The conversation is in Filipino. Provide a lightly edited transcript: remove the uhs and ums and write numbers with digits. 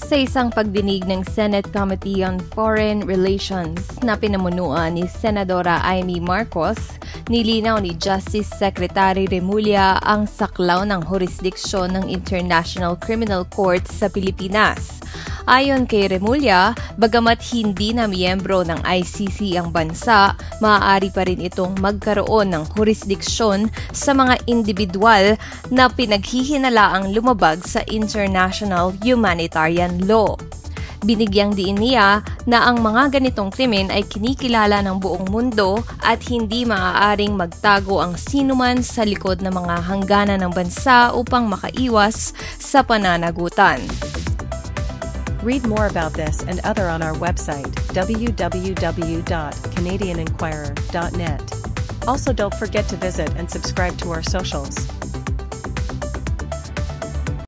Sa isang pagdinig ng Senate Committee on Foreign Relations na pinamunuan ni Senadora Amy Marcos, nilinaw ni Justice Secretary Remulla ang saklaw ng jurisdiksyon ng International Criminal Court sa Pilipinas. Ayon kay Remulla, bagamat hindi na miyembro ng ICC ang bansa, maaari pa rin itong magkaroon ng jurisdiksyon sa mga individual na pinaghihinalaang lumabag sa international humanitarian law. Binigyang diin niya na ang mga ganitong krimen ay kinikilala ng buong mundo at hindi maaaring magtago ang sinuman sa likod ng mga hangganan ng bansa upang makaiwas sa pananagutan. Read more about this and other on our website, www.canadianinquirer.net. Also, don't forget to visit and subscribe to our socials.